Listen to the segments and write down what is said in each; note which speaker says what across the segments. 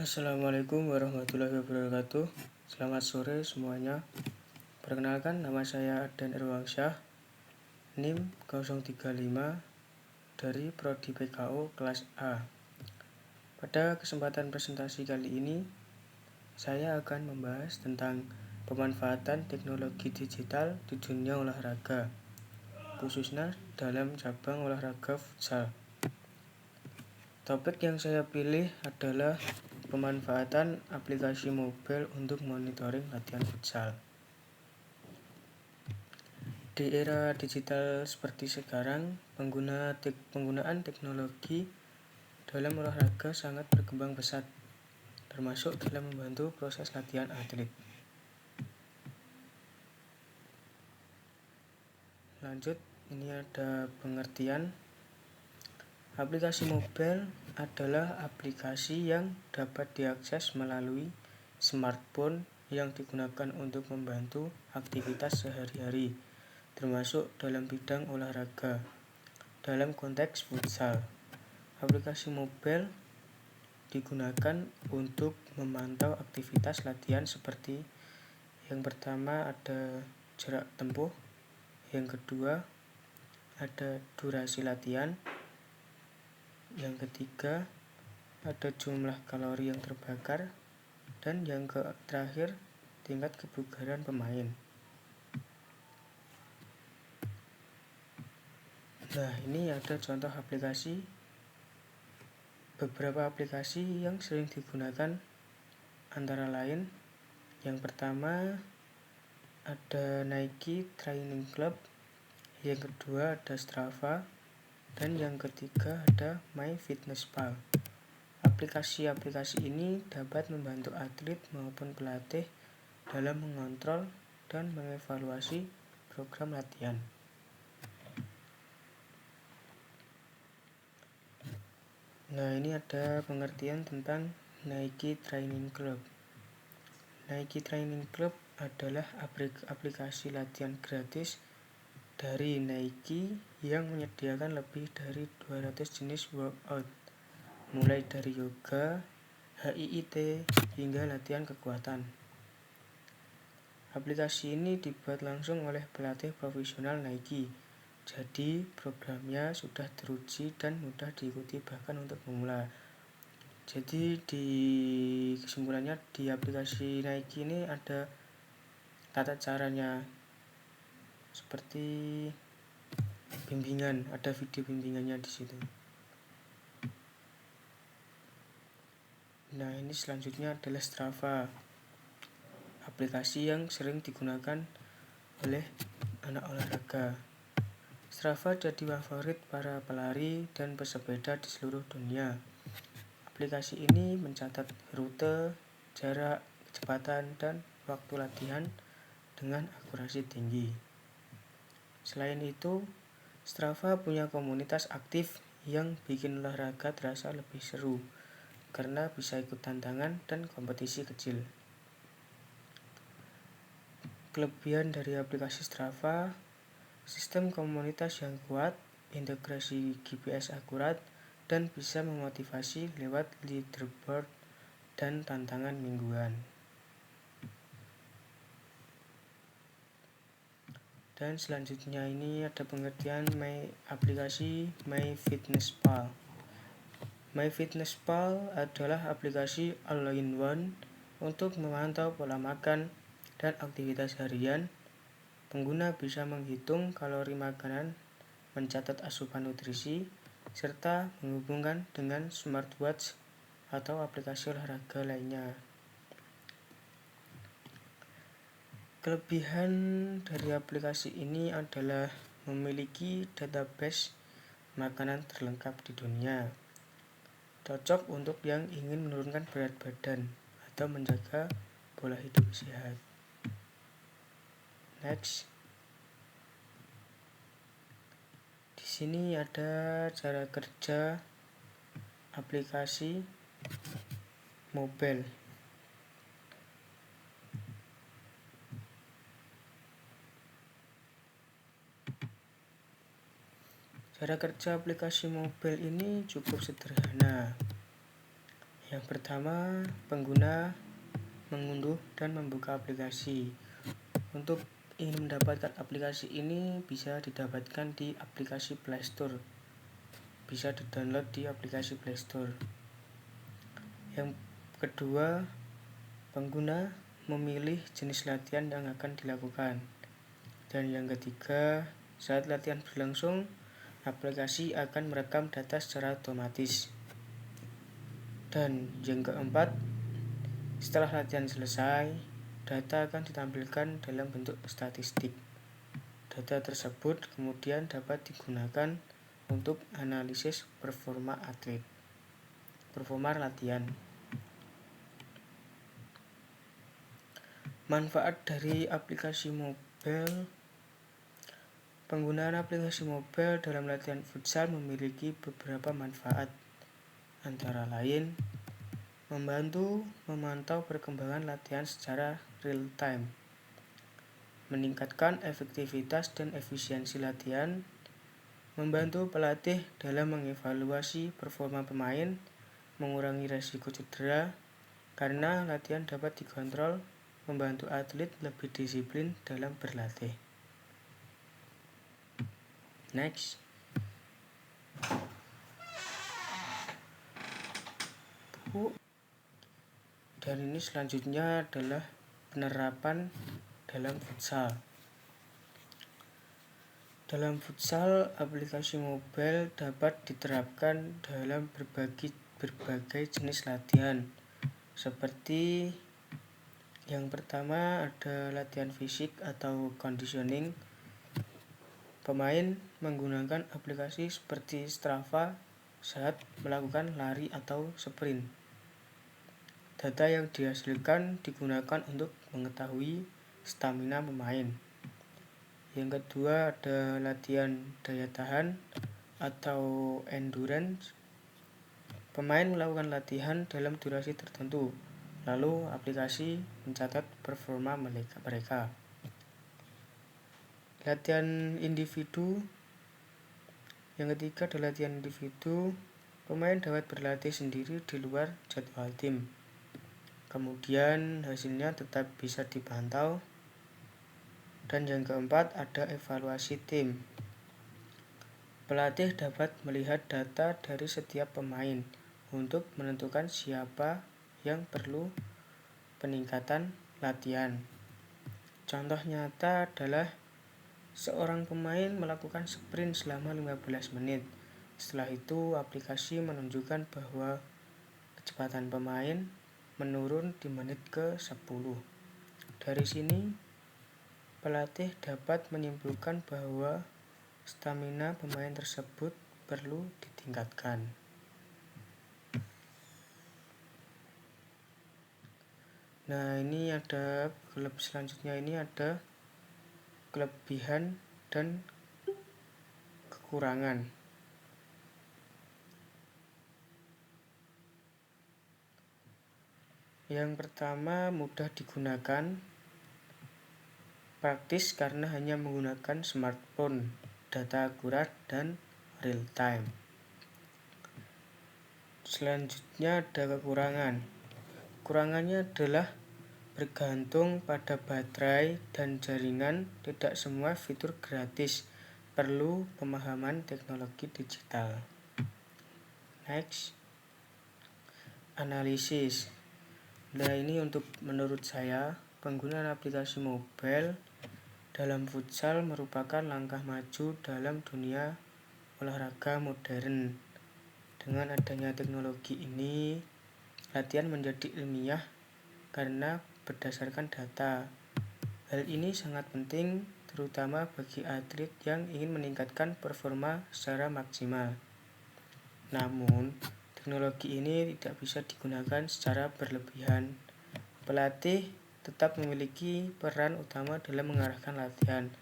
Speaker 1: Assalamualaikum warahmatullahi wabarakatuh. Selamat sore semuanya. Perkenalkan, nama saya Ardan Irwansyah, NIM 035 dari Prodi PKO kelas A. Pada kesempatan presentasi kali ini, saya akan membahas tentang pemanfaatan teknologi digital di dunia olahraga, khususnya dalam cabang olahraga futsal. Topik yang saya pilih adalah pemanfaatan aplikasi mobile untuk monitoring latihan futsal. Di era digital seperti sekarang, penggunaan teknologi dalam olahraga sangat berkembang pesat, termasuk dalam membantu proses latihan atlet. Lanjut, ini ada pengertian. Aplikasi mobile adalah aplikasi yang dapat diakses melalui smartphone yang digunakan untuk membantu aktivitas sehari-hari, termasuk dalam bidang olahraga. Dalam konteks futsal, aplikasi mobile digunakan untuk memantau aktivitas latihan seperti yang pertama ada jarak tempuh, yang kedua ada durasi latihan, yang ketiga ada jumlah kalori yang terbakar, dan yang terakhir tingkat kebugaran pemain. Nah, ini ada contoh aplikasi. Beberapa aplikasi yang sering digunakan antara lain, yang pertama ada Nike Training Club, yang kedua ada Strava, dan yang ketiga ada MyFitnessPal. Aplikasi-aplikasi ini dapat membantu atlet maupun pelatih dalam mengontrol dan mengevaluasi program latihan. Nah, ini ada pengertian tentang Nike Training Club. Nike Training Club adalah aplikasi latihan gratis dari Nike yang menyediakan lebih dari 200 jenis workout, mulai dari yoga, HIIT, hingga latihan kekuatan. Aplikasi ini dibuat langsung oleh pelatih profesional Nike, jadi programnya sudah teruji dan mudah diikuti bahkan untuk pemula. Jadi di kesimpulannya, di aplikasi Nike ini ada tata caranya seperti bimbingan, ada video bimbingannya di situ. Nah, ini selanjutnya adalah Strava, aplikasi yang sering digunakan oleh anak olahraga. Strava jadi favorit para pelari dan pesepeda di seluruh dunia. Aplikasi ini mencatat rute, jarak, kecepatan, dan waktu latihan dengan akurasi tinggi. Selain itu, Strava punya komunitas aktif yang bikin olahraga terasa lebih seru karena bisa ikut tantangan dan kompetisi kecil. Kelebihan dari aplikasi Strava: sistem komunitas yang kuat, integrasi GPS akurat, dan bisa memotivasi lewat leaderboard dan tantangan mingguan. Dan selanjutnya ini ada pengertian aplikasi MyFitnessPal. MyFitnessPal adalah aplikasi all-in-one untuk memantau pola makan dan aktivitas harian. Pengguna bisa menghitung kalori makanan, mencatat asupan nutrisi, serta menghubungkan dengan smartwatch atau aplikasi olahraga lainnya. Kelebihan dari aplikasi ini adalah memiliki database makanan terlengkap di dunia, cocok untuk yang ingin menurunkan berat badan atau menjaga pola hidup sehat. Next. Di sini ada cara kerja aplikasi mobile. Cara kerja aplikasi mobile ini cukup sederhana. Yang pertama, pengguna mengunduh dan membuka aplikasi. Untuk ingin mendapatkan aplikasi ini bisa didapatkan di aplikasi Play Store. Bisa di-download di aplikasi Play Store. Yang kedua, pengguna memilih jenis latihan yang akan dilakukan. Dan yang ketiga, saat latihan berlangsung, aplikasi akan merekam data secara otomatis. Dan yang keempat, setelah latihan selesai, data akan ditampilkan dalam bentuk statistik. Data tersebut kemudian dapat digunakan untuk analisis performa latihan. Manfaat dari aplikasi mobile. Penggunaan aplikasi mobile dalam latihan futsal memiliki beberapa manfaat, antara lain membantu memantau perkembangan latihan secara real time, meningkatkan efektivitas dan efisiensi latihan, membantu pelatih dalam mengevaluasi performa pemain, mengurangi risiko cedera karena latihan dapat dikontrol, membantu atlet lebih disiplin dalam berlatih. Next. Dan ini selanjutnya adalah penerapan dalam futsal. Dalam futsal, aplikasi mobile dapat diterapkan dalam berbagai jenis latihan. Seperti yang pertama ada latihan fisik atau conditioning. Pemain menggunakan aplikasi seperti Strava saat melakukan lari atau sprint. Data yang dihasilkan digunakan untuk mengetahui stamina pemain. Yang kedua ada latihan daya tahan atau endurance. Pemain melakukan latihan dalam durasi tertentu, lalu aplikasi mencatat performa mereka. Latihan individu. Yang ketiga adalah latihan individu. Pemain dapat berlatih sendiri di luar jadwal tim. Kemudian hasilnya tetap bisa dipantau. Dan yang keempat ada evaluasi tim. Pelatih dapat melihat data dari setiap pemain untuk menentukan siapa yang perlu peningkatan latihan. Contoh nyata adalah seorang pemain melakukan sprint selama 15 menit. Setelah itu aplikasi menunjukkan bahwa kecepatan pemain menurun di menit ke-10. Dari sini, pelatih dapat menyimpulkan bahwa stamina pemain tersebut perlu ditingkatkan. Nah, ini ada selanjutnya ini ada kelebihan dan kekurangan. Yang pertama, mudah digunakan, praktis karena hanya menggunakan smartphone, data akurat dan real time. Selanjutnya ada kekurangan. Kekurangannya adalah bergantung pada baterai dan jaringan. Tidak semua fitur gratis, perlu pemahaman teknologi digital. Next. Analisis. Nah, ini menurut saya, penggunaan aplikasi mobile dalam futsal merupakan langkah maju dalam dunia olahraga modern. Dengan adanya teknologi ini, latihan menjadi ilmiah karena berdasarkan data. Hal ini sangat penting terutama bagi atlet yang ingin meningkatkan performa secara maksimal. Namun, teknologi ini tidak bisa digunakan secara berlebihan. Pelatih tetap memiliki peran utama dalam mengarahkan latihan,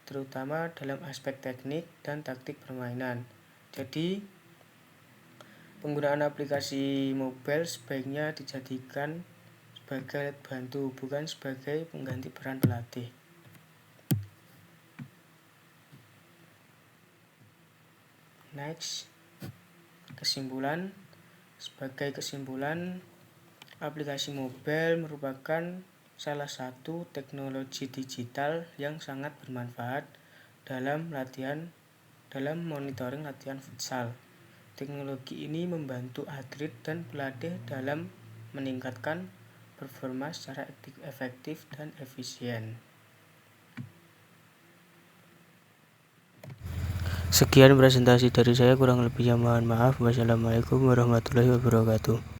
Speaker 1: terutama dalam aspek teknik dan taktik permainan. Jadi, penggunaan aplikasi mobile sebaiknya dijadikan sebagai alat bantu, bukan sebagai pengganti peran pelatih. Next. Kesimpulan, Sebagai kesimpulan, aplikasi mobile merupakan salah satu teknologi digital yang sangat bermanfaat dalam monitoring latihan futsal. Teknologi ini membantu atlet dan pelatih dalam meningkatkan performa secara efektif dan efisien. Sekian presentasi dari saya, kurang lebihnya mohon maaf. Wassalamualaikum warahmatullahi wabarakatuh.